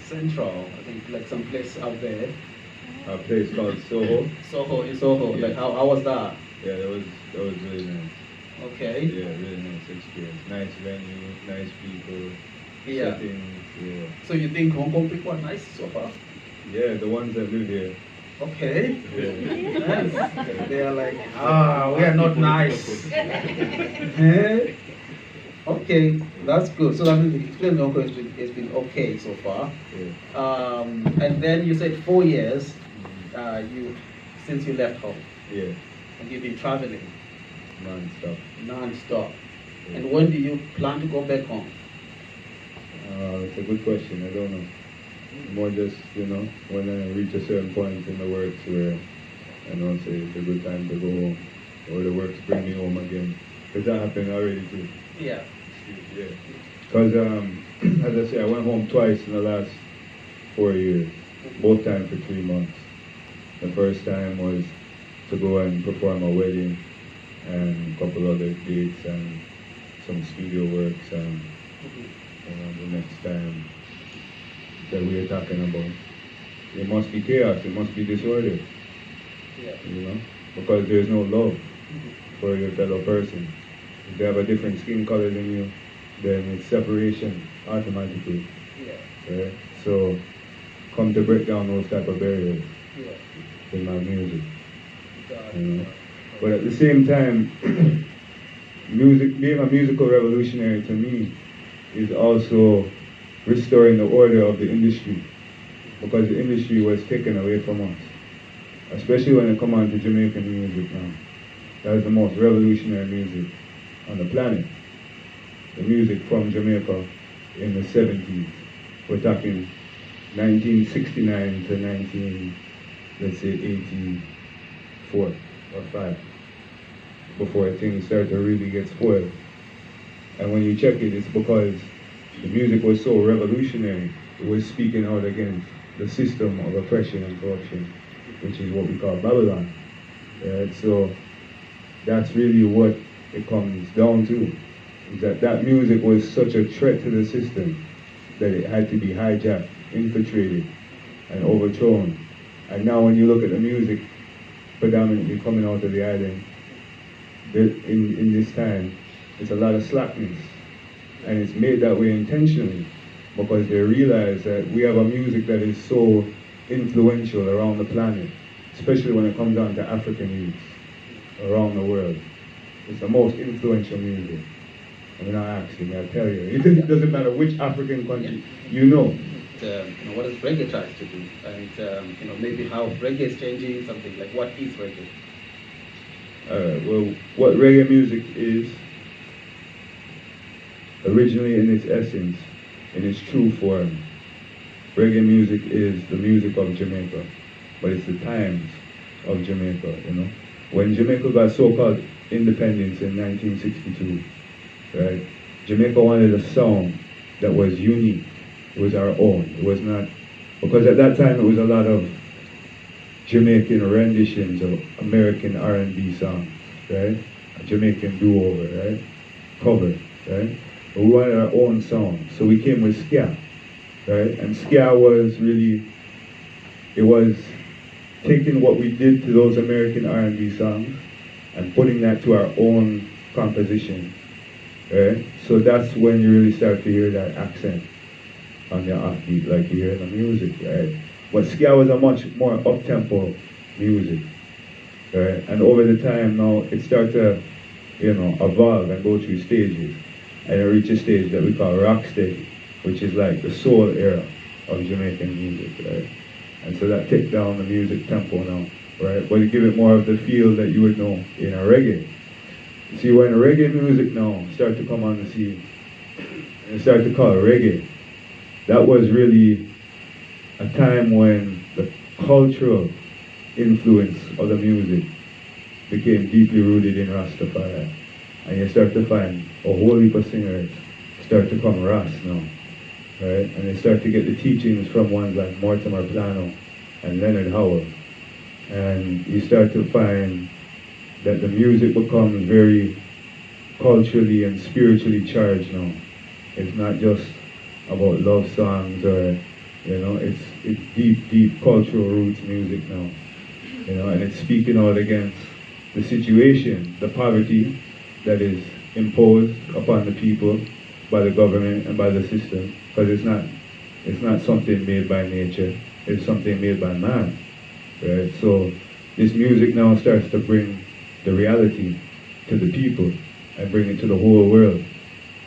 Central, I think like some place out there. A place called Soho. Soho, in Soho. Yeah. Like how was that? Yeah, that was really nice. Okay. Yeah, really nice experience. Nice venue, nice people, Yeah. settings. Yeah. So you think Hong Kong people are nice so far? Yeah, the ones that live here. Okay. Yeah. Nice. They are like, we are not nice. Eh? Okay, that's good. So that means the experience in Hong Kong has been okay so far. Yeah. And then you said 4 years you since you left home, Yeah. and you've been traveling Non-stop. non-stop. Yeah. And when do you plan to go back home? It's a good question. I don't know. More just, when I reach a certain point in the works where I know say it's a good time to go home, or the works bring me home again. Because that happened already too. Yeah. Yeah. Because, as I say, I went home twice in the last 4 years, both times for 3 months. The first time was to go and perform a wedding and a couple other dates and some studio works, and the next time that we are talking about, it must be chaos, it must be disorder, Yeah. because there's no love for your fellow person. If they have a different skin color than you, then it's separation automatically, Yeah. right? So, come to break down those type of barriers Yeah. in my music. Got You know? it. But at the same time, being a musical revolutionary to me is also restoring the order of the industry, because the industry was taken away from us, especially when it comes on to Jamaican music now. That is the most revolutionary music on the planet. The music from Jamaica in the 70s. We're talking 1969 to let's say 84 or 5, before things start to really get spoiled. And when you check it, it's because the music was so revolutionary. It was speaking out against the system of oppression and corruption, which is what we call Babylon. Right? So that's really what it comes down to, is that music was such a threat to the system that it had to be hijacked, infiltrated, and overthrown. And now when you look at the music predominantly coming out of the island, in this time, it's a lot of slackness. And it's made that way intentionally, because they realize that we have a music that is so influential around the planet, especially when it comes down to African youth around the world. It's the most influential music. I'm not asking, I tell you. It doesn't matter which African country, you know. What does reggae tries to do, and maybe how reggae is changing, something like what is reggae? Well, what reggae music is, originally in its essence, in its true form, reggae music is the music of Jamaica, but it's the times of Jamaica, When Jamaica got so-called independence in 1962, right, Jamaica wanted a sound that was unique. It was our own. It was not, because at that time it was a lot of Jamaican renditions of American R&B songs, right? A Jamaican do-over, right? Cover, right? But we wanted our own sound, so we came with ska, right? And ska was really, it was taking what we did to those American R&B songs and putting that to our own composition, right? So that's when you really start to hear that accent on the offbeat, like you hear in the music, right? But ska was a much more up-tempo music, right? And over the time now, it started to, evolve and go through stages. And it reached a stage that we call rocksteady, which is like the soul era of Jamaican music, right? And so that takes down the music tempo now, right? But to give it more of the feel that you would know in a reggae. See, when reggae music now start to come on the scene, and start to call it reggae, that was really a time when the cultural influence of the music became deeply rooted in Rastafari. And you start to find a whole heap of singers start to come Ras now, right? And they start to get the teachings from ones like Mortimer Plano and Leonard Howell. And you start to find that the music becomes very culturally and spiritually charged now. It's not just about love songs or You know, it's deep cultural roots music now. You know, and it's speaking out against the situation, the poverty that is imposed upon the people by the government and by the system, because it's not something made by nature, it's something made by man, right? So this music now starts to bring the reality to the people and bring it to the whole world,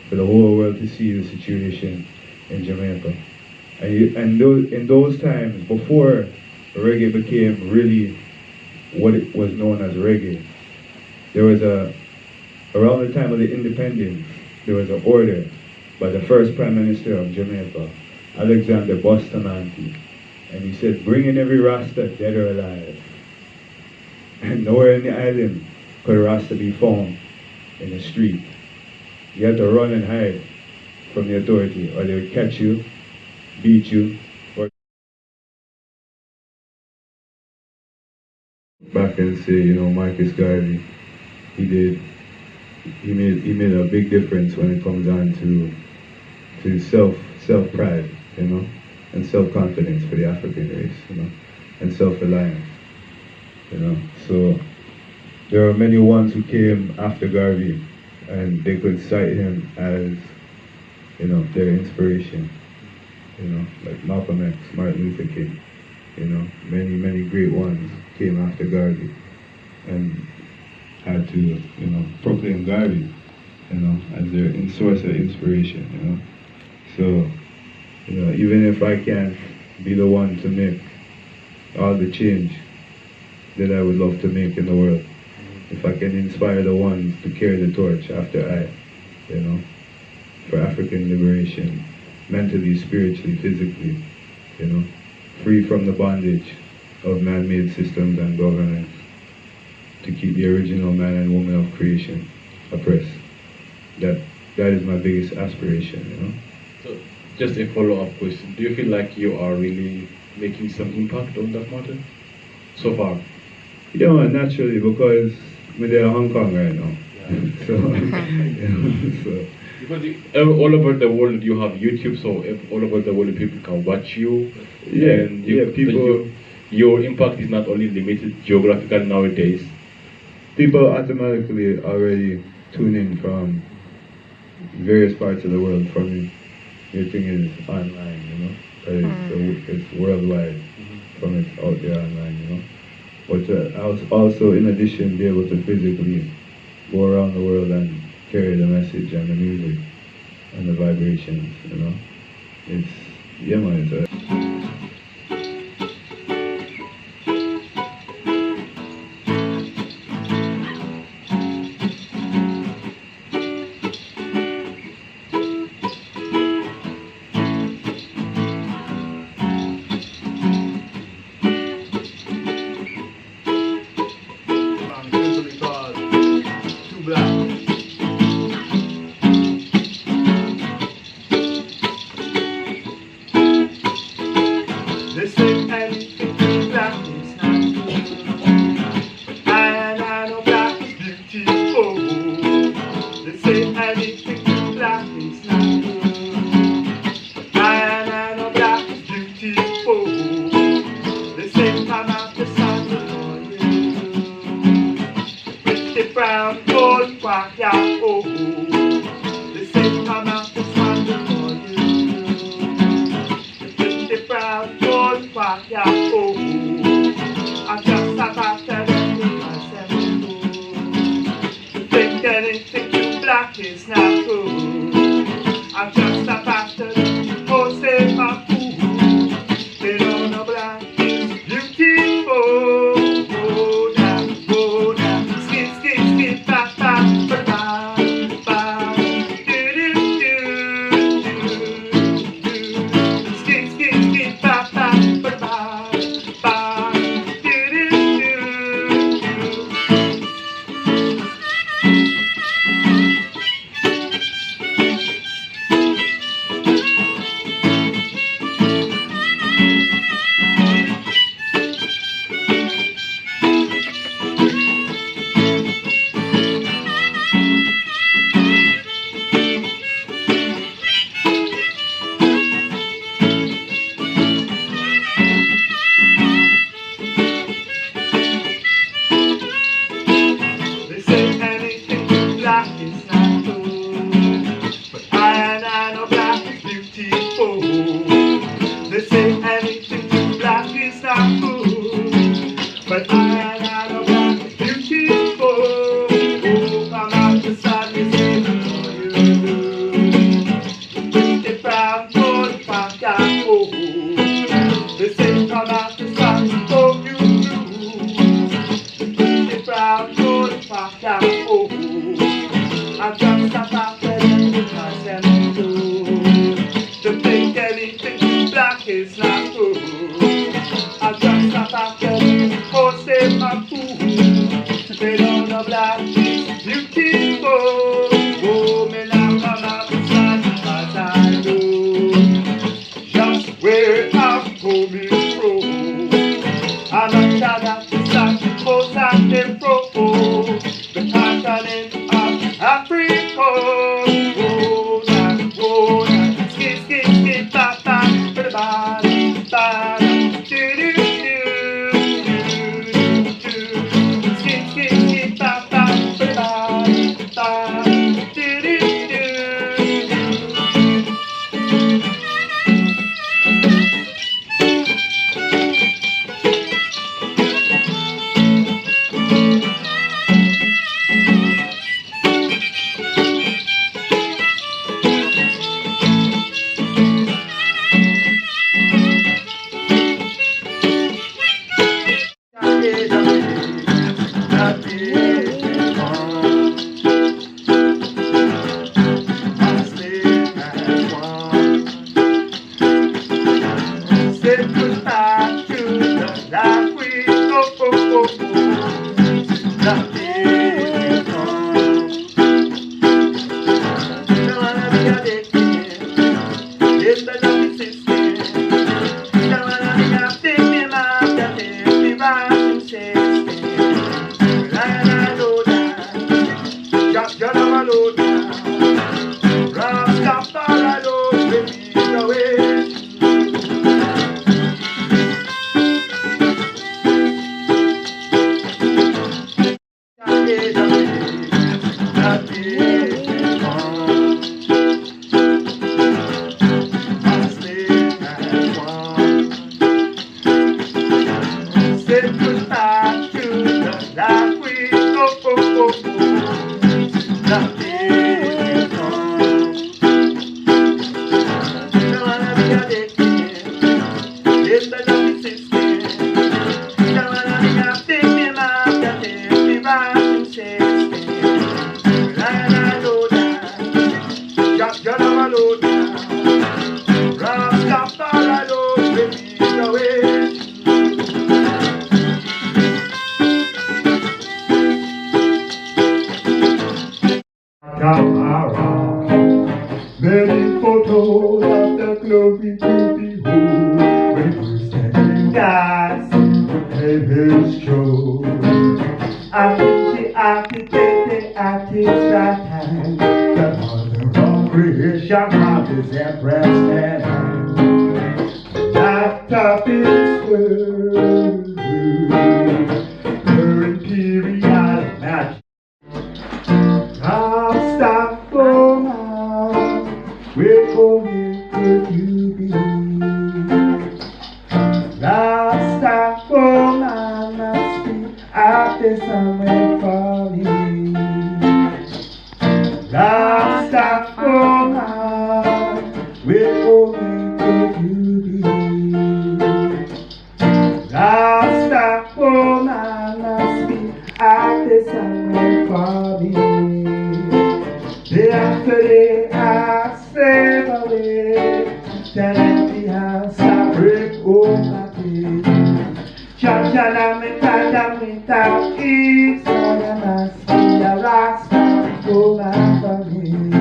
for the whole world to see the situation in Jamaica. In those times, before reggae became really what it was known as reggae, there was around the time of the independence, there was an order by the first Prime Minister of Jamaica, Alexander Bustamante, and he said, bring in every Rasta, dead or alive. And nowhere in the island could a Rasta be found in the street. You had to run and hide from the authority, or they would catch you, beat you, or back and say, you know, Marcus Garvey, he made a big difference when it comes down to self pride, you know, and self-confidence for the African race, you know, and self-reliance, you know. So there are many ones who came after Garvey, and they could cite him as, you know, their inspiration, you know, like Malcolm X, Martin Luther King, you know, many great ones came after Garvey and had to, you know, proclaim Garvey, you know, as their source of inspiration, you know. So, you know, even if I can't be the one to make all the change that I would love to make in the world, if I can inspire the ones to carry the torch after I, you know, for African liberation, mentally, spiritually, physically, you know, free from the bondage of man-made systems and governments, to keep the original man and woman of creation oppressed. That is my biggest aspiration, you know. So, just a follow-up question. Do you feel like you are really making some impact on that matter so far? Yeah, man, naturally, because I'm in Hong Kong right now. Yeah. So, you know, so. Because all over the world you have YouTube, so all over the world people can watch you. Yeah, and people. Your impact is not only limited geographical nowadays. People automatically already tune in from various parts of the world from you. Your thing is online, you know, it's worldwide from it's out there online, you know. But I was also, in addition, be able to physically go around the world and carry the message and the music and the vibrations, you know. It's, yeah man, it's I just stop after posted my food. They on the block, beautiful woman. I come out beside cause I know just where I'm coming from. I'm not trying to stop because I'm the pro, the continent of Africa. Skip, skip, skip, tap, tap, for the body, body. Skip, skip, skip, tap, tap, for the body, body. Many photos of the glory to behold. When first standing guys came his show. Architect, artist, right hand. The mother of creation, heart is at breast and hand. Laptop is world, her imperial match. I'll stop for now. Where for me could you be? Last stop for my must be out there somewhere for me. Last stop for my, where for me could you be? Last stop for my must be out there somewhere for me. Day after day I slave away, that empty house I break all my days. Chachana me tada me ta is, I must be a last time for my family.